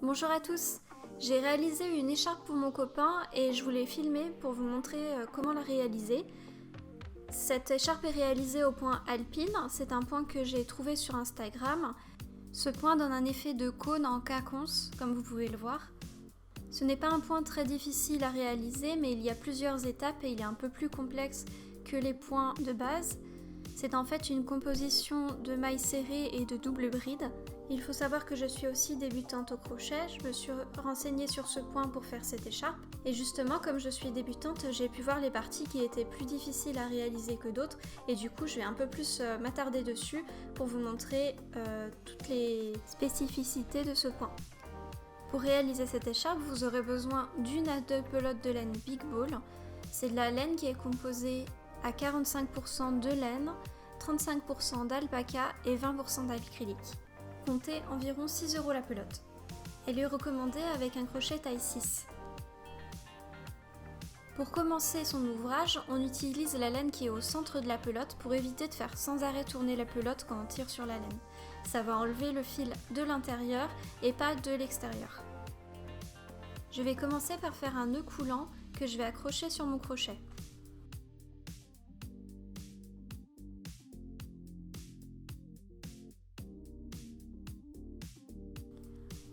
Bonjour à tous, j'ai réalisé une écharpe pour mon copain et je voulais filmer pour vous montrer comment la réaliser. Cette écharpe est réalisée au point alpine, c'est un point que j'ai trouvé sur Instagram. Ce point donne un effet de cône en quinconce, comme vous pouvez le voir. Ce n'est pas un point très difficile à réaliser, mais il y a plusieurs étapes et il est un peu plus complexe que les points de base. C'est en fait une composition de mailles serrées et de double bride. Il faut savoir que je suis aussi débutante au crochet, je me suis renseignée sur ce point pour faire cette écharpe. Et justement, comme je suis débutante, j'ai pu voir les parties qui étaient plus difficiles à réaliser que d'autres. Et du coup, je vais un peu plus m'attarder dessus pour vous montrer toutes les spécificités de ce point. Pour réaliser cette écharpe, vous aurez besoin d'une à deux pelotes de laine Big Ball. C'est de la laine qui est composée à 45% de laine, 35% d'alpaca et 20% d'acrylique. Comptez environ 6 € la pelote. Elle est recommandée avec un crochet taille 6. Pour commencer son ouvrage, on utilise la laine qui est au centre de la pelote pour éviter de faire sans arrêt tourner la pelote quand on tire sur la laine. Ça va enlever le fil de l'intérieur et pas de l'extérieur. Je vais commencer par faire un nœud coulant que je vais accrocher sur mon crochet.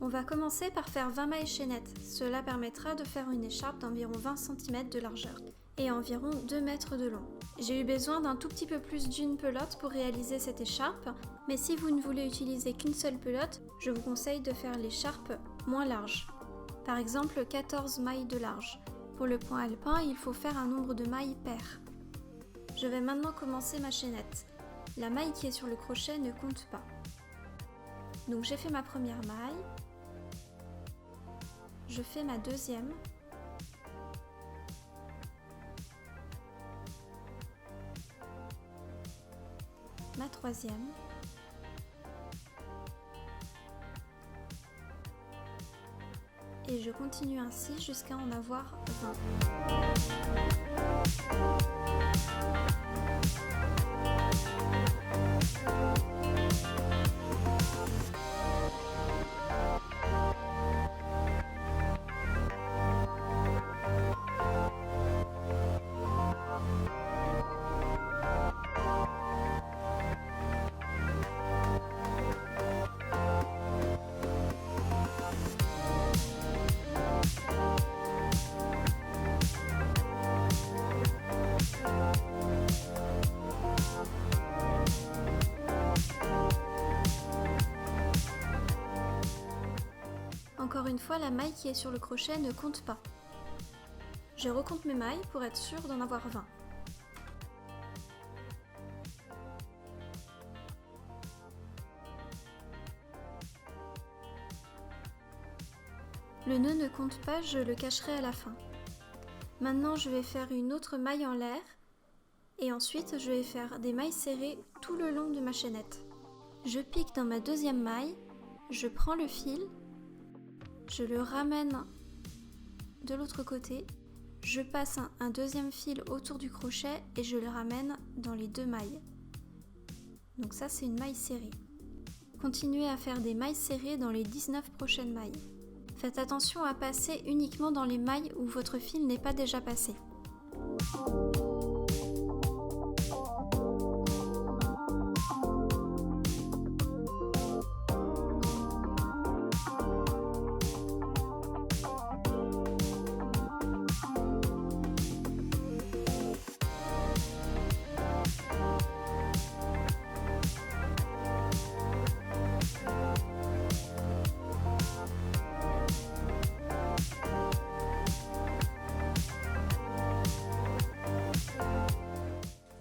On va commencer par faire 20 mailles chaînettes. Cela permettra de faire une écharpe d'environ 20 cm de largeur et environ 2 mètres de long. J'ai eu besoin d'un tout petit peu plus d'une pelote pour réaliser cette écharpe, mais si vous ne voulez utiliser qu'une seule pelote, je vous conseille de faire l'écharpe moins large. Par exemple 14 mailles de large. Pour le point alpin, il faut faire un nombre de mailles pair. Je vais maintenant commencer ma chaînette. La maille qui est sur le crochet ne compte pas. Donc j'ai fait ma première maille. Je fais ma deuxième, ma troisième, et je continue ainsi jusqu'à en avoir 20. Encore une fois, la maille qui est sur le crochet ne compte pas. Je recompte mes mailles pour être sûre d'en avoir 20. Le nœud ne compte pas, je le cacherai à la fin. Maintenant, je vais faire une autre maille en l'air et ensuite je vais faire des mailles serrées tout le long de ma chaînette. Je pique dans ma deuxième maille, je prends le fil, je le ramène de l'autre côté, je passe un deuxième fil autour du crochet et je le ramène dans les deux mailles. Donc ça, c'est une maille serrée. Continuez à faire des mailles serrées dans les 19 prochaines mailles. Faites attention à passer uniquement dans les mailles où votre fil n'est pas déjà passé.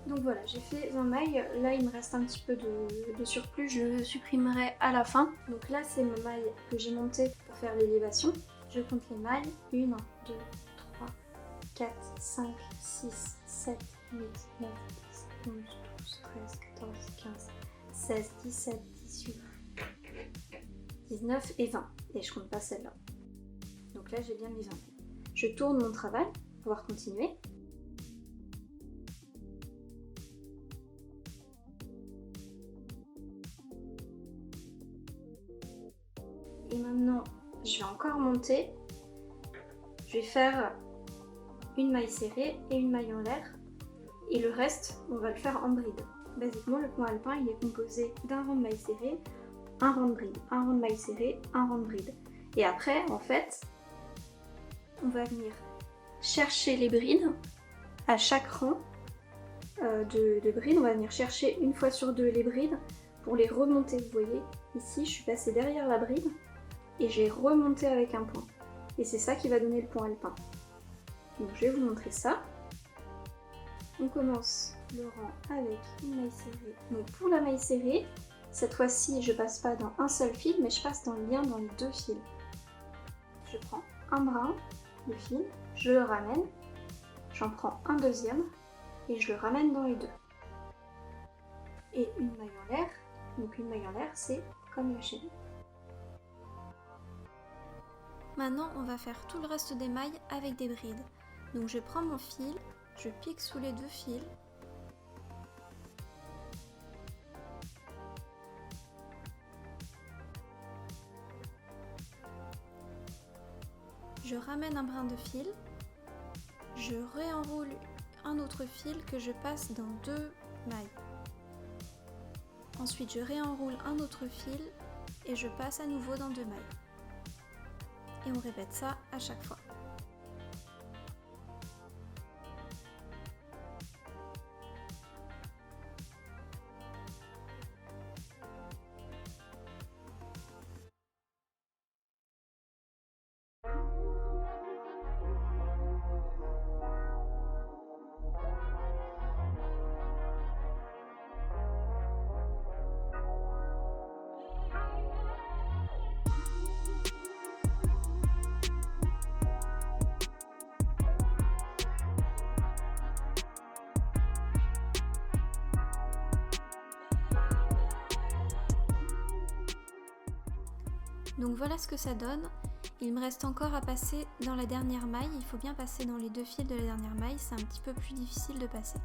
Donc voilà, j'ai fait 20 mailles, là il me reste un petit peu de surplus, je le supprimerai à la fin. Donc là c'est ma maille que j'ai montée pour faire l'élévation. Je compte les mailles, 1, 2, 3, 4, 5, 6, 7, 8, 9, 10, 11, 12, 13, 14, 15, 16, 17, 18, 19 et 20. Et je compte pas celle-là. Donc là j'ai bien mis 20. Je tourne mon travail pour pouvoir continuer. Et maintenant, je vais encore monter. Je vais faire une maille serrée et une maille en l'air. Et le reste, on va le faire en bride. Basiquement, le point alpin, il est composé d'un rang de maille serrée, un rang de bride, un rang de maille serrée, un rang de bride. Et après, en fait, on va venir chercher les brides à chaque rang de brides. On va venir chercher une fois sur deux les brides pour les remonter. Vous voyez, ici, je suis passée derrière la bride et j'ai remonté avec un point. Et c'est ça qui va donner le point alpin. Donc je vais vous montrer ça. On commence le rang avec une maille serrée. Donc pour la maille serrée, cette fois-ci je passe pas dans un seul fil, mais je passe bien dans les deux fils. Je prends un brin de fil, je le ramène, j'en prends un deuxième et je le ramène dans les deux. Et une maille en l'air, donc une maille en l'air c'est comme la chaîne. Maintenant on va faire tout le reste des mailles avec des brides. Donc je prends mon fil, je pique sous les deux fils. Je ramène un brin de fil. Je réenroule un autre fil que je passe dans deux mailles. Ensuite, je réenroule un autre fil et je passe à nouveau dans deux mailles. Et on répète ça à chaque fois. Donc voilà ce que ça donne. Il me reste encore à passer dans la dernière maille. Il faut bien passer dans les deux fils de la dernière maille, c'est un petit peu plus difficile de passer.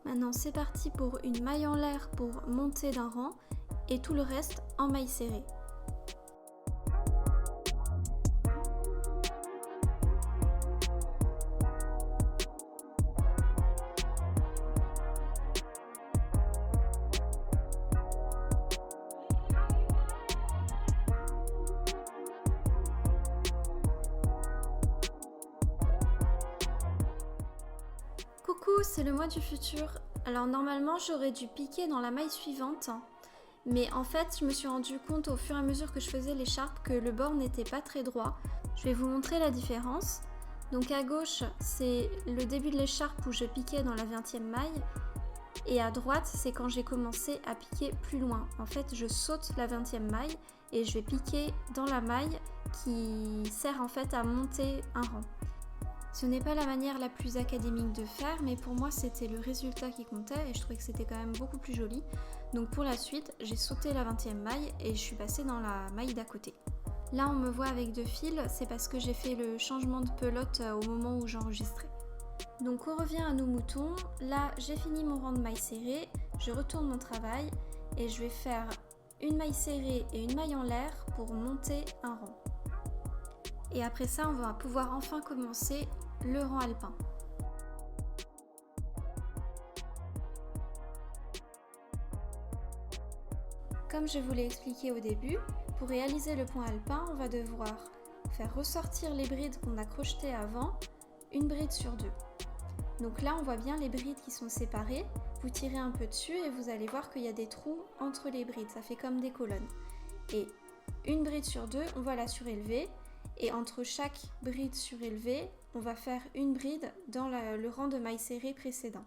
Maintenant c'est parti pour une maille en l'air pour monter d'un rang et tout le reste en maille serrée. Coucou, c'est le moi du futur. Alors normalement j'aurais dû piquer dans la maille suivante, mais en fait je me suis rendu compte au fur et à mesure que je faisais l'écharpe que le bord n'était pas très droit. Je vais vous montrer la différence. Donc à gauche c'est le début de l'écharpe où je piquais dans la 20e maille, et à droite c'est quand j'ai commencé à piquer plus loin. En fait je saute la 20e maille et je vais piquer dans la maille qui sert en fait à monter un rang. Ce n'est pas la manière la plus académique de faire, mais pour moi c'était le résultat qui comptait et je trouvais que c'était quand même beaucoup plus joli. Donc pour la suite, j'ai sauté la 20e maille et je suis passée dans la maille d'à côté. Là on me voit avec deux fils, c'est parce que j'ai fait le changement de pelote au moment où j'enregistrais. Donc on revient à nos moutons. Là j'ai fini mon rang de maille serrée, je retourne mon travail et je vais faire une maille serrée et une maille en l'air pour monter un rang. Et après ça on va pouvoir enfin commencer le rang alpin. Comme je vous l'ai expliqué au début, pour réaliser le point alpin, on va devoir faire ressortir les brides qu'on a crochetées avant, une bride sur deux. Donc là, on voit bien les brides qui sont séparées. Vous tirez un peu dessus et vous allez voir qu'il y a des trous entre les brides, ça fait comme des colonnes. Et une bride sur deux, on va la surélever. Et entre chaque bride surélevée, on va faire une bride dans le rang de maille serrée précédent.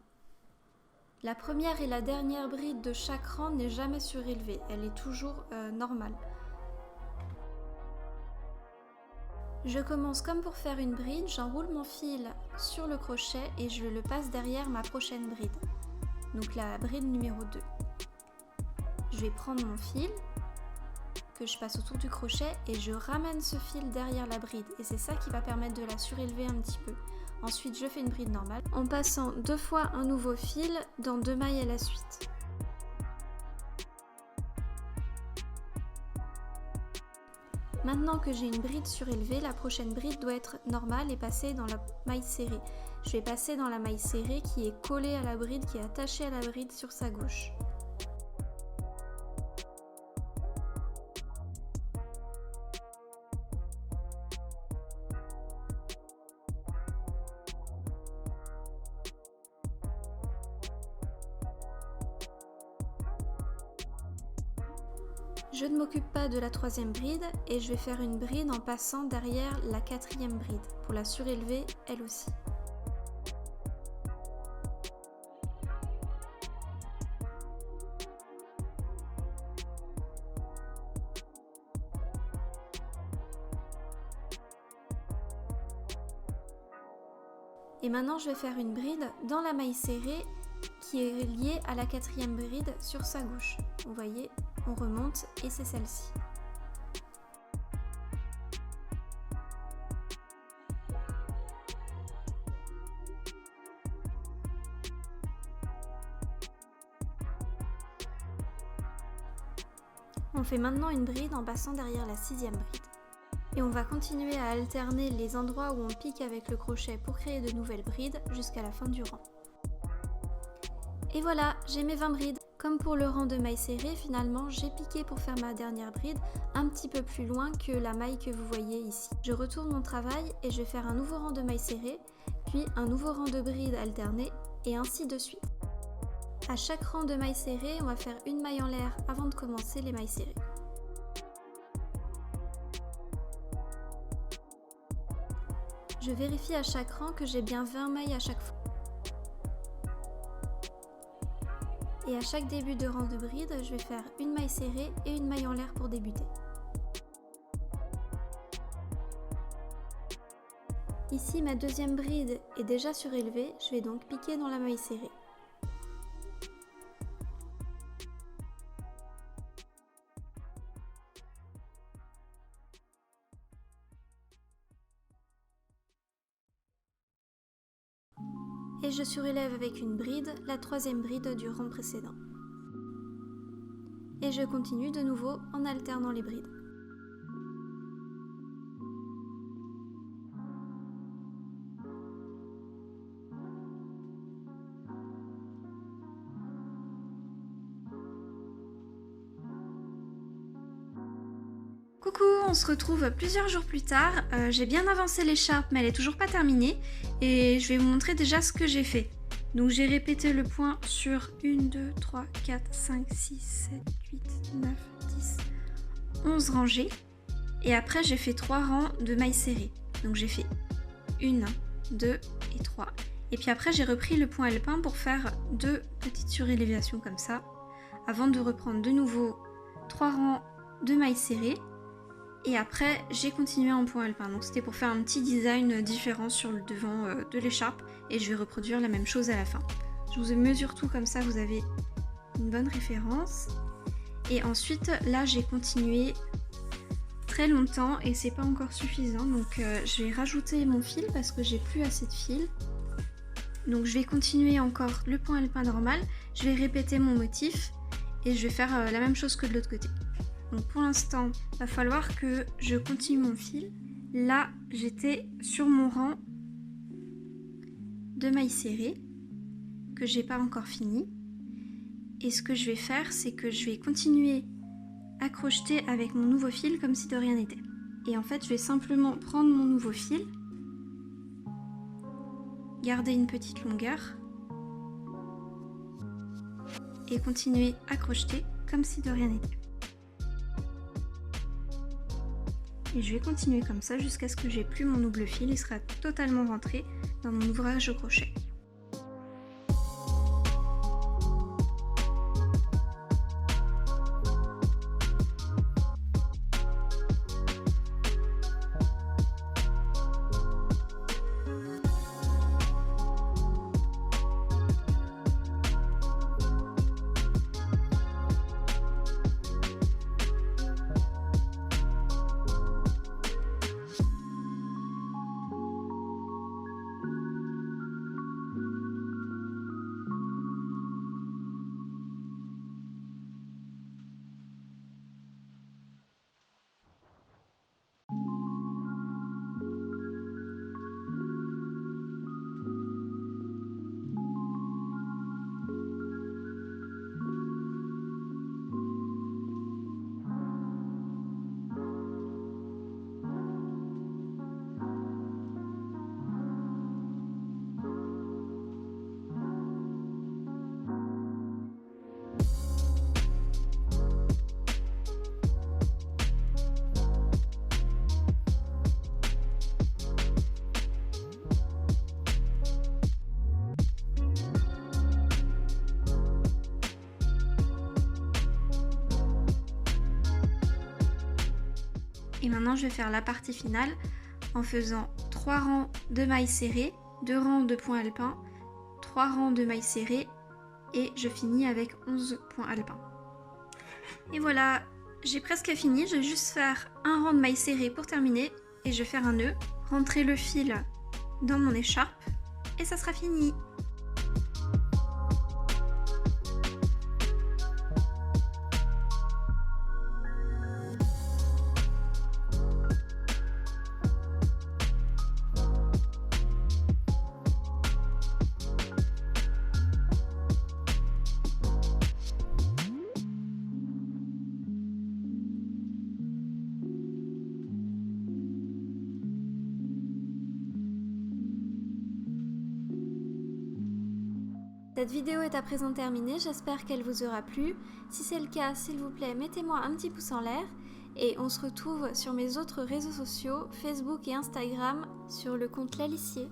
La première et la dernière bride de chaque rang n'est jamais surélevée, elle est toujours normale. Je commence comme pour faire une bride, j'enroule mon fil sur le crochet et je le passe derrière ma prochaine bride. Donc la bride numéro 2. je vais prendre mon fil que je passe autour du crochet et je ramène ce fil derrière la bride et c'est ça qui va permettre de la surélever un petit peu. Ensuite je fais une bride normale en passant 2 fois un nouveau fil dans 2 mailles à la suite. Maintenant que j'ai une bride surélevée, la prochaine bride doit être normale et passer dans la maille serrée. Je vais passer dans la maille serrée qui est collée à la bride, qui est attachée à la bride sur sa gauche. Je ne m'occupe pas de la 3e bride et je vais faire une bride en passant derrière la 4e bride pour la surélever elle aussi. Et maintenant je vais faire une bride dans la maille serrée qui est liée à la 4e bride sur sa gauche. Vous voyez, on remonte et c'est celle-ci. On fait maintenant une bride en passant derrière la 6e bride. Et on va continuer à alterner les endroits où on pique avec le crochet pour créer de nouvelles brides jusqu'à la fin du rang. Et voilà, j'ai mes 20 brides. Comme pour le rang de mailles serrées, finalement, j'ai piqué pour faire ma dernière bride un petit peu plus loin que la maille que vous voyez ici. Je retourne mon travail et je vais faire un nouveau rang de mailles serrées, puis un nouveau rang de brides alternées et ainsi de suite. À chaque rang de mailles serrées, on va faire une maille en l'air avant de commencer les mailles serrées. Je vérifie à chaque rang que j'ai bien 20 mailles à chaque fois. Et à chaque début de rang de bride, je vais faire une maille serrée et une maille en l'air pour débuter. Ici, ma 2e bride est déjà surélevée, je vais donc piquer dans la maille serrée. Et je surélève avec une bride, la 3e bride du rang précédent. Et je continue de nouveau en alternant les brides. Coucou, on se retrouve plusieurs jours plus tard. J'ai bien avancé l'écharpe mais elle est toujours pas terminée et je vais vous montrer déjà ce que j'ai fait. Donc j'ai répété le point sur 1, 2, 3, 4, 5, 6, 7, 8, 9, 10, 11 rangées et après j'ai fait 3 rangs de mailles serrées. Donc j'ai fait 1, 2 et 3 et puis après j'ai repris le point alpin pour faire 2 petites surélévations comme ça avant de reprendre de nouveau 3 rangs de mailles serrées. Et après, j'ai continué en point alpin. Donc c'était pour faire un petit design différent sur le devant de l'écharpe. Et je vais reproduire la même chose à la fin. Je vous mesure tout comme ça, vous avez une bonne référence. Et ensuite, là, j'ai continué très longtemps et c'est pas encore suffisant. Donc je vais rajouter mon fil parce que j'ai plus assez de fil. Donc je vais continuer encore le point alpin normal. Je vais répéter mon motif et je vais faire la même chose que de l'autre côté. Donc pour l'instant, il va falloir que je continue mon fil. Là, j'étais sur mon rang de mailles serrées que j'ai pas encore fini. Et ce que je vais faire, c'est que je vais continuer à crocheter avec mon nouveau fil comme si de rien n'était. Et en fait, je vais simplement prendre mon nouveau fil, garder une petite longueur et continuer à crocheter comme si de rien n'était. Et je vais continuer comme ça jusqu'à ce que j'ai plus mon double fil, il sera totalement rentré dans mon ouvrage au crochet. Et maintenant je vais faire la partie finale en faisant 3 rangs de mailles serrées, 2 rangs de points alpins, 3 rangs de mailles serrées et je finis avec 11 points alpins. Et voilà, j'ai presque fini, je vais juste faire un rang de mailles serrées pour terminer et je vais faire un nœud, rentrer le fil dans mon écharpe et ça sera fini. Cette vidéo est à présent terminée, j'espère qu'elle vous aura plu. Si c'est le cas, s'il vous plaît, mettez-moi un petit pouce en l'air. Et on se retrouve sur mes autres réseaux sociaux, Facebook et Instagram, sur le compte Lalissier.